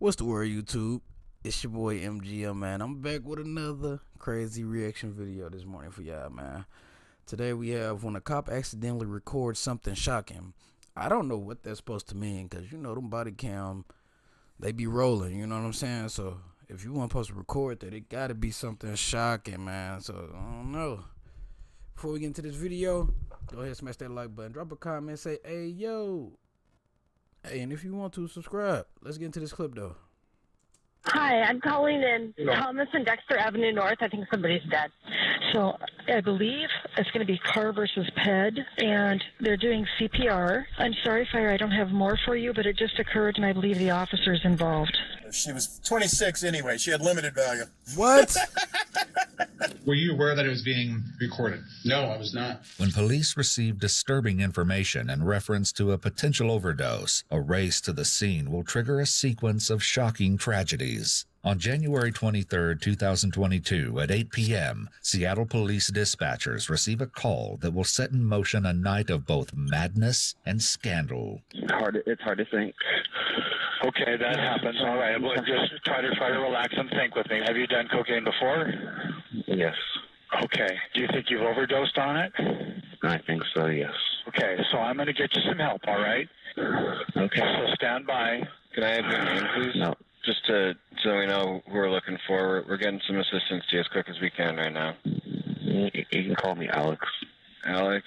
What's the word, YouTube? It's your boy MGM, man. I'm back with another crazy reaction video this morning for y'all, man. Today we have when a cop accidentally records something shocking. I don't know what that's supposed to mean, because you know them body cam, they be rolling, you know what I'm saying? So if you weren't supposed to record that, it gotta be something shocking, man. So I don't know. Before we get into this video, go ahead and smash that like button, drop a comment, say hey yo. Hey, and if you want to, subscribe. Let's get into this clip, though. Hi, I'm calling in Thomas and Dexter Avenue North. I think somebody's dead. So I believe it's going to be car versus ped, and they're doing CPR. I'm sorry, Fire, I don't have more for you, but it just occurred, and I believe the officer's involved. She was 26 anyway. She had limited value. What? Were you aware that it was being recorded? No, I was not. When police received disturbing information in reference to a potential overdose, a race to the scene will trigger a sequence of shocking tragedies. On January 23, 2022, at 8 p.m., Seattle police dispatchers receive a call that will set in motion a night of both madness and scandal. It's hard to think. Okay, that happens. All right. Well, just try to relax and think with me. Have you done cocaine before? Yes. Okay. Do you think you've overdosed on it? I think so, yes. Okay, so I'm going to get you some help, all right? Okay. So stand by. Can I have your name, please? No. Just so we know who we're looking for. We're getting some assistance to you as quick as we can right now. You can call me Alex. Alex,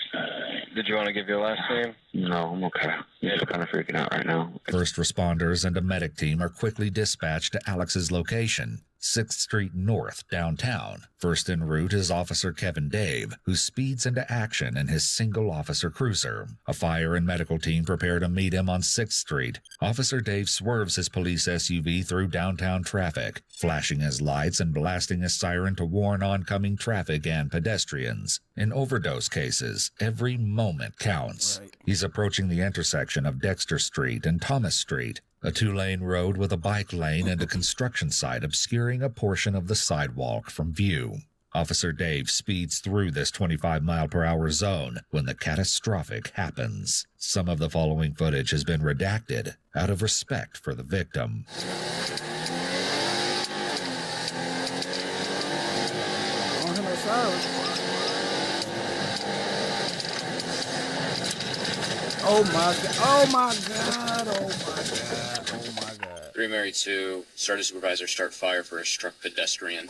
did you want to give your last name? No, I'm okay. I'm just kind of freaking out right now. First responders and a medic team are quickly dispatched to Alex's location, 6th Street North, downtown. First en route is Officer Kevin Dave, who speeds into action in his single-officer cruiser. A fire and medical team prepare to meet him on 6th Street. Officer Dave swerves his police SUV through downtown traffic, flashing his lights and blasting his siren to warn oncoming traffic and pedestrians. In overdose cases, every moment counts. Right. He's approaching the intersection of Dexter Street and Thomas Street, a two-lane road with a bike lane and a construction site obscuring a portion of the sidewalk from view. Officer Dave speeds through this 25-mile-per-hour zone when the catastrophic happens. Some of the following footage has been redacted out of respect for the victim. Oh my god, oh my god, oh my god, oh my god. 3 Mary 2, started supervisor, start fire for a struck pedestrian.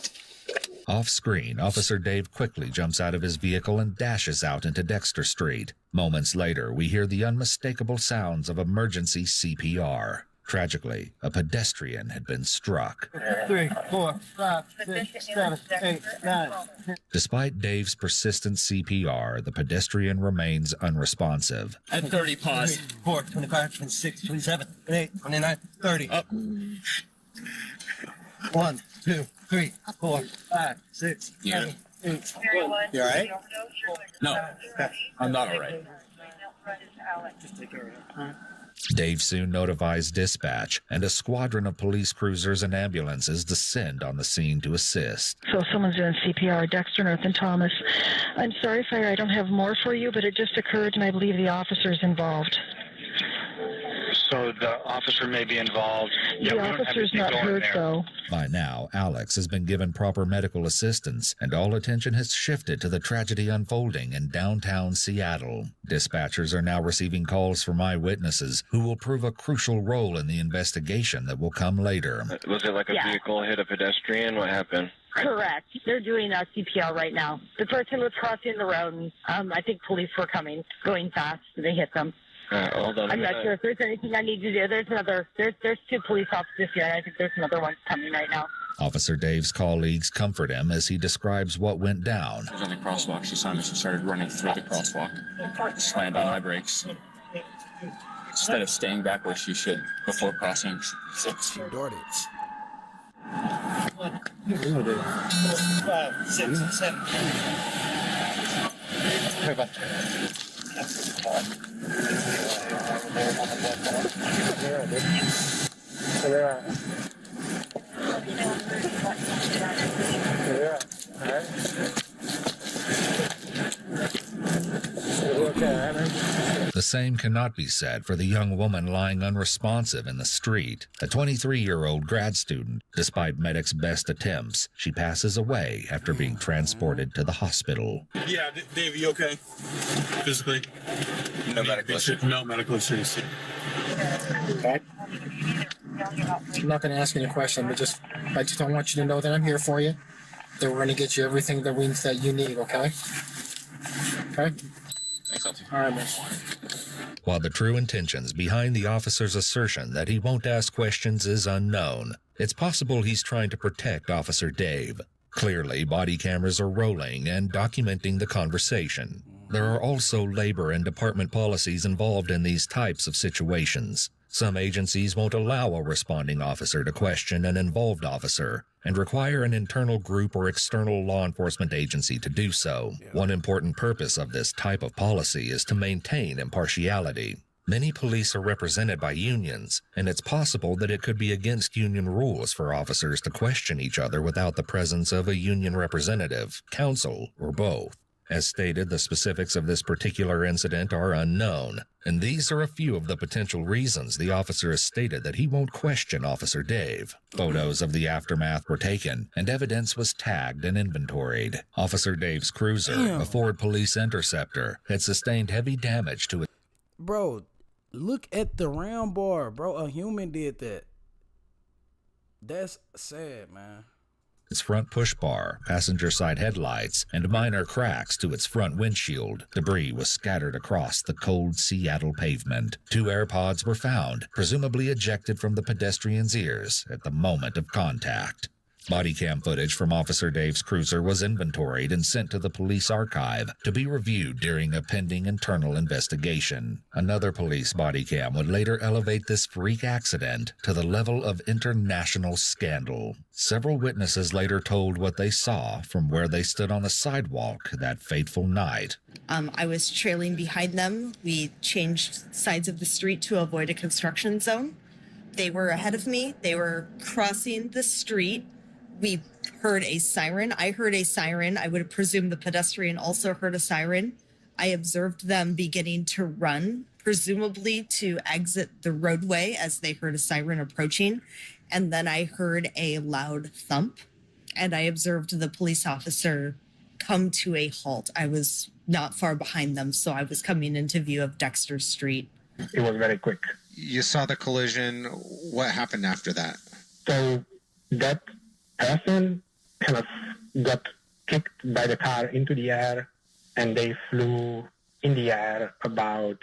Off-screen, Officer Dave quickly jumps out of his vehicle and dashes out into Dexter Street. Moments later, we hear the unmistakable sounds of emergency CPR. Tragically, a pedestrian had been struck. 3, 4, 5, 6, 7, 8, 9. Despite Dave's persistent CPR, the pedestrian remains unresponsive. At 30, pause. 4, 25, 26, 27, 28, 29, 30. Up. 1, 2, 3, 4, 5, 6, Yeah. 7, 8. You all right? No, I'm not all right. Just take care of it. Dave soon notifies dispatch, and a squadron of police cruisers and ambulances descend on the scene to assist. So someone's doing CPR, Dexter North and Thomas. I'm sorry, Fire, I don't have more for you, but it just occurred, and I believe the officer's involved. So the officer may be involved. The officer's not hurt, though. By now, Alex has been given proper medical assistance, and all attention has shifted to the tragedy unfolding in downtown Seattle. Dispatchers are now receiving calls from eyewitnesses who will prove a crucial role in the investigation that will come later. Was it like a vehicle hit a pedestrian? What happened? Correct. They're doing CPR right now. The person was crossing the road, and I think police were going fast, and they hit them. Hold on. I'm not sure if there's anything I need to do. There's 2 police officers here, and I think there's another one coming right now. Officer Dave's colleagues comfort him as he describes what went down. I was on the crosswalk. She saw me. She started running through the crosswalk. Slammed on my brakes. Instead of staying back where she should before crossing. She darted. 1, 2, 3, 4, 5, 6, 7, 8. The same cannot be said for the young woman lying unresponsive in the street. A 23-year-old grad student. Despite medics' best attempts, she passes away after being transported to the hospital. Yeah, Dave, you okay? Physically? No medical issue. No medical issues. Okay. I'm not going to ask any questions, but I just don't want you to know that I'm here for you. That we're going to get you everything that you need, okay? Okay? Thanks, All right, man. While the true intentions behind the officer's assertion that he won't ask questions is unknown, it's possible he's trying to protect Officer Dave. Clearly, body cameras are rolling and documenting the conversation. There are also labor and department policies involved in these types of situations. Some agencies won't allow a responding officer to question an involved officer and require an internal group or external law enforcement agency to do so. One important purpose of this type of policy is to maintain impartiality. Many police are represented by unions, and it's possible that it could be against union rules for officers to question each other without the presence of a union representative, counsel, or both. As stated, the specifics of this particular incident are unknown, and these are a few of the potential reasons the officer has stated that he won't question Officer Dave. Photos of the aftermath were taken, and evidence was tagged and inventoried. Officer Dave's cruiser, a Ford Police Interceptor, had sustained heavy damage to it. Bro, look at the round bar, bro. A human did that. That's sad, man. Its front push bar, passenger side headlights, and minor cracks to its front windshield. Debris was scattered across the cold Seattle pavement. 2 AirPods were found, presumably ejected from the pedestrian's ears at the moment of contact. Body cam footage from Officer Dave's cruiser was inventoried and sent to the police archive to be reviewed during a pending internal investigation. Another police body cam would later elevate this freak accident to the level of international scandal. Several witnesses later told what they saw from where they stood on the sidewalk that fateful night. I was trailing behind them. We changed sides of the street to avoid a construction zone. They were ahead of me. They were crossing the street. We heard a siren. I heard a siren. I would presume the pedestrian also heard a siren. I observed them beginning to run, presumably to exit the roadway as they heard a siren approaching. And then I heard a loud thump, and I observed the police officer come to a halt. I was not far behind them, so I was coming into view of Dexter Street. It was very quick. You saw the collision. What happened after that? So that person kind of got kicked by the car into the air, and they flew in the air about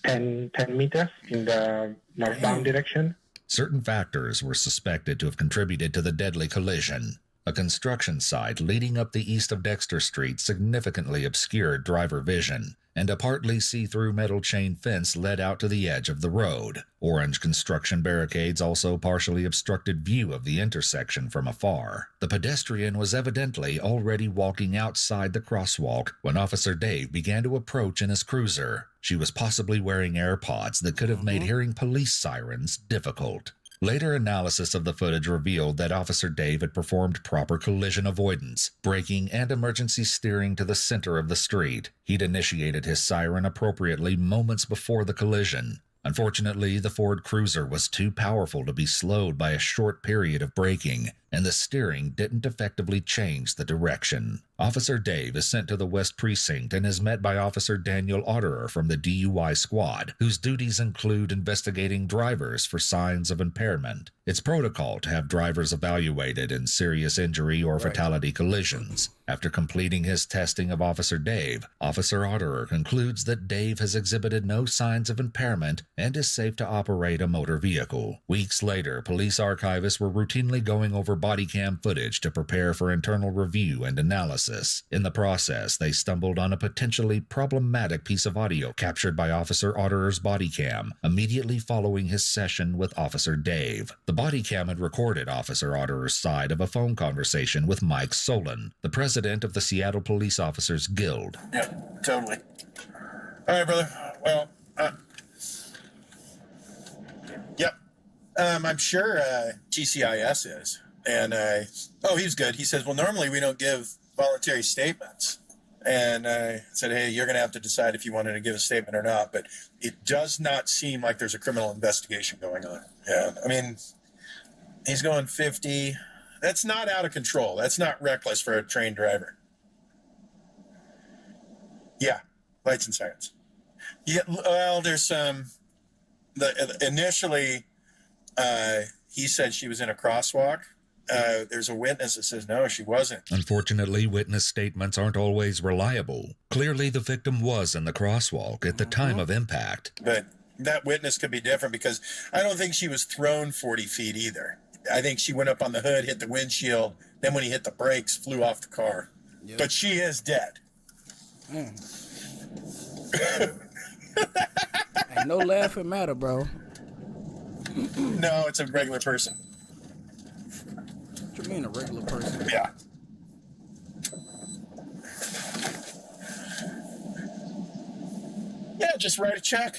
10 meters in the northbound direction. Certain factors were suspected to have contributed to the deadly collision. A construction site leading up the east of Dexter Street significantly obscured driver vision, and a partly see-through metal chain fence led out to the edge of the road. Orange construction barricades also partially obstructed view of the intersection from afar. The pedestrian was evidently already walking outside the crosswalk when Officer Dave began to approach in his cruiser. She was possibly wearing AirPods that could have made hearing police sirens difficult. Later analysis of the footage revealed that Officer Dave had performed proper collision avoidance, braking and emergency steering to the center of the street. He'd initiated his siren appropriately moments before the collision. Unfortunately, the Ford Cruiser was too powerful to be slowed by a short period of braking, and the steering didn't effectively change the direction. Officer Dave is sent to the West Precinct and is met by Officer Daniel Otterer from the DUI squad, whose duties include investigating drivers for signs of impairment. It's protocol to have drivers evaluated in serious injury or fatality collisions. After completing his testing of Officer Dave, Officer Otterer concludes that Dave has exhibited no signs of impairment and is safe to operate a motor vehicle. Weeks later, police archivists were routinely going over body cam footage to prepare for internal review and analysis. In the process, they stumbled on a potentially problematic piece of audio captured by Officer Otterer's body cam immediately following his session with Officer Dave. The body cam had recorded Officer Otterer's side of a phone conversation with Mike Solon, the president of the Seattle Police Officers Guild. Yeah, totally. All right, brother. Well, yep. I'm sure GCIS is. And, he was good. He says, well, normally we don't give voluntary statements. and I said, hey, you're going to have to decide if you wanted to give a statement or not. But it does not seem like there's a criminal investigation going on. Yeah, I mean, he's going 50. That's not out of control. That's not reckless for a trained driver. Yeah, lights and sirens. Yeah, well, there's some. Initially, he said she was in a crosswalk. There's a witness that says no, she wasn't. Unfortunately, witness statements aren't always reliable. Clearly, the victim was in the crosswalk at the time of impact. But that witness could be different because I don't think she was thrown 40 feet either. I think she went up on the hood, hit the windshield, then when he hit the brakes, flew off the car. Yep. But she is dead. Ain't no laughing matter, bro. No, it's a regular person. What you mean, a regular person? Yeah. Yeah, just write a check.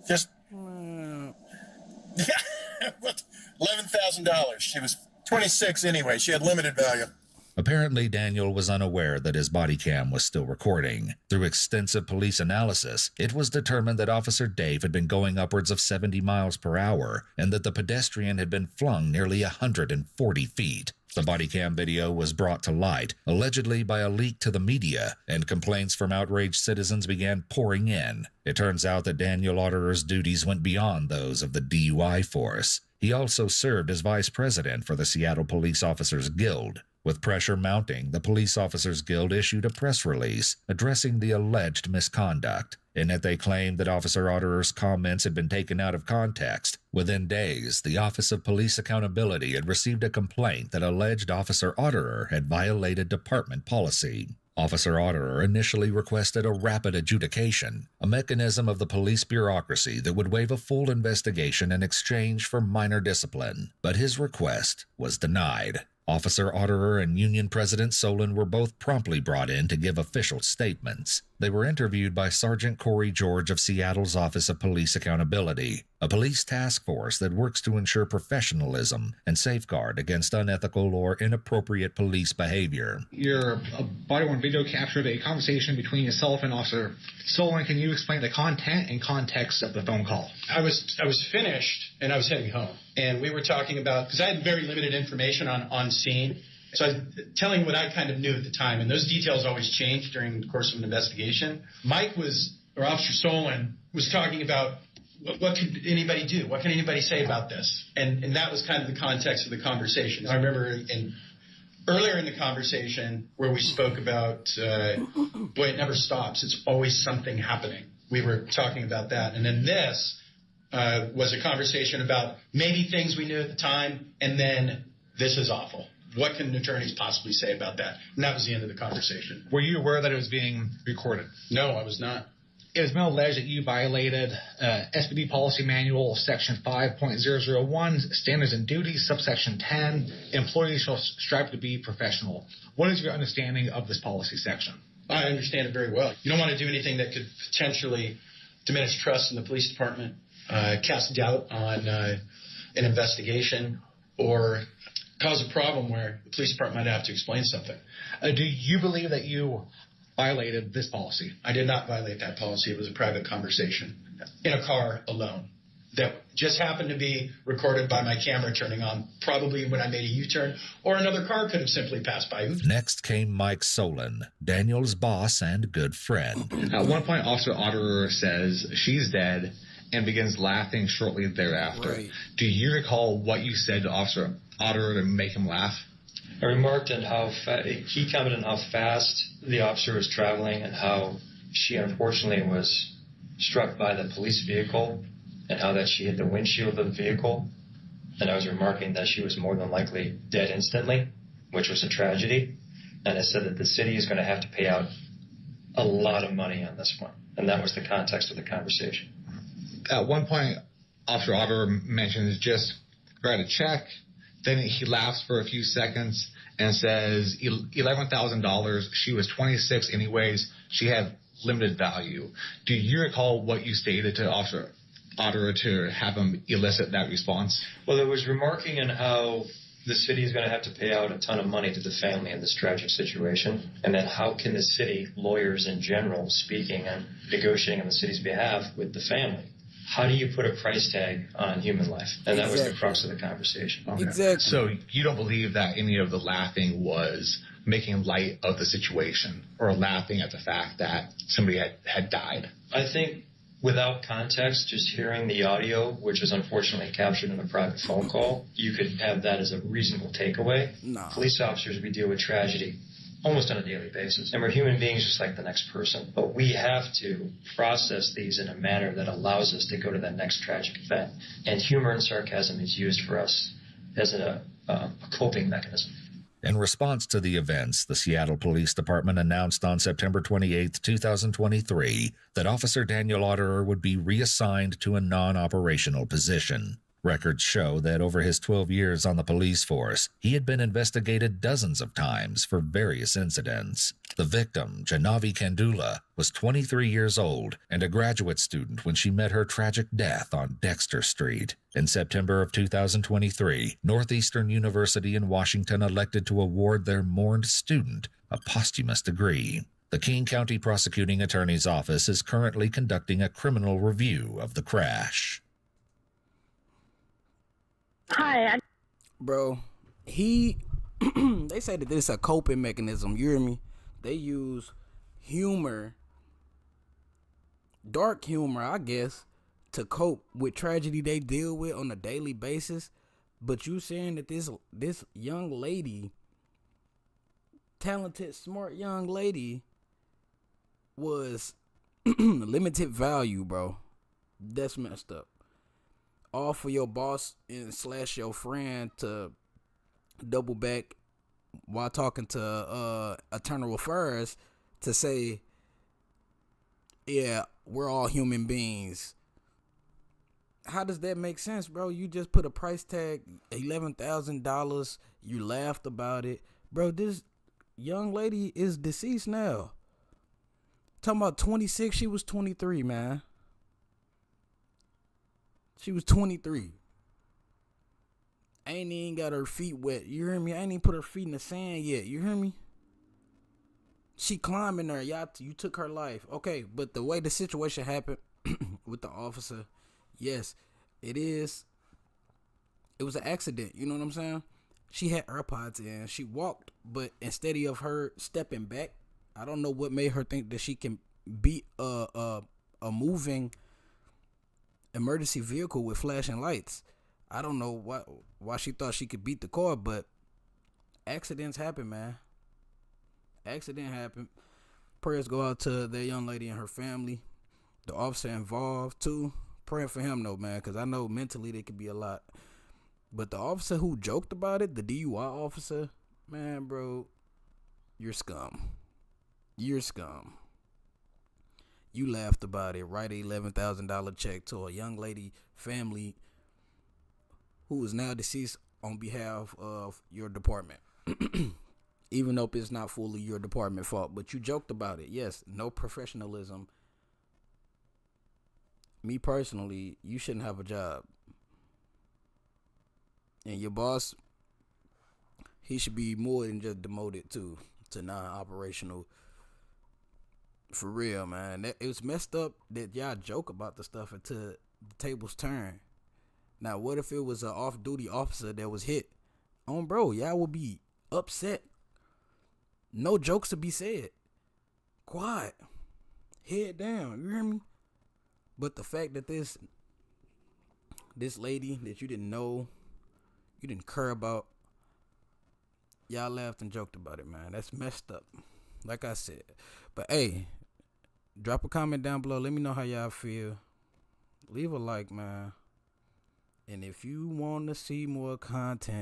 Just $11,000. She was 26 anyway. She had limited value. Apparently, Daniel was unaware that his body cam was still recording. Through extensive police analysis, it was determined that Officer Dave had been going upwards of 70 miles per hour and that the pedestrian had been flung nearly 140 feet. The body cam video was brought to light, allegedly by a leak to the media, and complaints from outraged citizens began pouring in. It turns out that Daniel Otterer's duties went beyond those of the DUI force. He also served as vice president for the Seattle Police Officers Guild. With pressure mounting, the Police Officers Guild issued a press release addressing the alleged misconduct. In it, they claimed that Officer Otterer's comments had been taken out of context. Within days, the Office of Police Accountability had received a complaint that alleged Officer Otterer had violated department policy. Officer Otterer initially requested a rapid adjudication, a mechanism of the police bureaucracy that would waive a full investigation in exchange for minor discipline, but his request was denied. Officer Otterer and Union President Solon were both promptly brought in to give official statements. They were interviewed by Sergeant Corey George of Seattle's Office of Police Accountability, a police task force that works to ensure professionalism and safeguard against unethical or inappropriate police behavior. Your body-worn video captured a conversation between yourself and Officer Solon. Can you explain the content and context of the phone call? I was finished and I was heading home, and we were talking about, because I had very limited information on scene, so I was telling what I kind of knew at the time, and those details always change during the course of an investigation. Officer Solon was talking about what could anybody do? What can anybody say about this? And that was kind of the context of the conversation. I remember earlier in the conversation where we spoke about, boy, it never stops. It's always something happening. We were talking about that. And then this was a conversation about maybe things we knew at the time, and then this is awful. What can attorneys possibly say about that? And that was the end of the conversation. Were you aware that it was being recorded? No, I was not. It has been alleged that you violated SPD Policy Manual Section 5.001, Standards and Duties, Subsection 10, Employees shall strive to be professional. What is your understanding of this policy section? I understand it very well. You don't want to do anything that could potentially diminish trust in the police department, cast doubt on an investigation, or cause a problem where the police department might have to explain something. Do you believe that you violated this policy? I did not violate that policy. It was a private conversation in a car alone that just happened to be recorded by my camera turning on, probably when I made a U-turn, or another car could have simply passed by. Next came Mike Solon, Daniel's boss and good friend. At one point, Officer Otterer says she's dead and begins laughing shortly thereafter. Right. Do you recall what you said to Officer Otterer to make him laugh? I remarked on he commented on how fast the officer was traveling and how she unfortunately was struck by the police vehicle and how that she hit the windshield of the vehicle. And I was remarking that she was more than likely dead instantly, which was a tragedy. And I said that the city is going to have to pay out a lot of money on this one. And that was the context of the conversation. At one point, Officer Otterer mentions just write a check. Then he laughs for a few seconds and says $11,000. She was 26 anyways. She had limited value. Do you recall what you stated to Officer Otterer to have him elicit that response? Well, it was remarking on how the city is going to have to pay out a ton of money to the family in this tragic situation. And then how can the city, lawyers in general, speaking and negotiating on the city's behalf with the family, how do you put a price tag on human life? And that was the crux of the conversation. Okay. Exactly. So you don't believe that any of the laughing was making light of the situation or laughing at the fact that somebody had died? I think without context, just hearing the audio, which is unfortunately captured in a private phone call, you could have that as a reasonable takeaway. No. Police officers, we deal with tragedy almost on a daily basis. And we're human beings just like the next person. But we have to process these in a manner that allows us to go to that next tragic event. And humor and sarcasm is used for us as a coping mechanism. In response to the events, the Seattle Police Department announced on September 28, 2023, that Officer Daniel Otterer would be reassigned to a non-operational position. Records show that over his 12 years on the police force, he had been investigated dozens of times for various incidents. The victim, Janavi Kandula, was 23 years old and a graduate student when she met her tragic death on Dexter Street. In September of 2023, Northeastern University in Washington elected to award their mourned student a posthumous degree. The King County Prosecuting Attorney's Office is currently conducting a criminal review of the crash. Hi. Bro, they say that this is a coping mechanism. You hear me? They use humor, dark humor, I guess, to cope with tragedy they deal with on a daily basis. But you saying that this young lady, talented, smart young lady, was limited value, bro. That's messed up. All for your boss and / your friend to double back while talking to Eternal Affairs to say, yeah, we're all human beings. How does that make sense, bro? You just put a price tag, $11,000. You laughed about it. Bro, this young lady is deceased now. Talking about 26, she was 23, man. She was 23. Ain't even got her feet wet. You hear me? I ain't even put her feet in the sand yet. You hear me? She climbing there. Y'all, you took her life. Okay, but the way the situation happened with the officer, yes, it is. It was an accident. You know what I'm saying? She had AirPods in. She walked, but instead of her stepping back, I don't know what made her think that she can beat a moving emergency vehicle with flashing lights. I don't know why she thought she could beat the car, but accidents happen, man. Accident happened. Prayers go out to that young lady and her family. The officer involved too. Praying for him though, man, because I know mentally they could be a lot. But the officer who joked about it, the DUI officer, man, bro, you're scum. You're scum. You laughed about it. Write a $11,000 check to a young lady family who is now deceased on behalf of your department. Even though it's not fully your department fault. But you joked about it. Yes, no professionalism. Me personally, you shouldn't have a job. And your boss, he should be more than just demoted to non-operational. For real, man. It was messed up that y'all joke about the stuff until the tables turn. Now, what if it was an off-duty officer that was hit? Bro, y'all would be upset. No jokes to be said. Quiet. Head down. You hear me? But the fact that this lady that you didn't know, you didn't care about, y'all laughed and joked about it, man. That's messed up. Like I said. But hey, drop a comment down below. Let me know how y'all feel. Leave a like, man. And if you want to see more content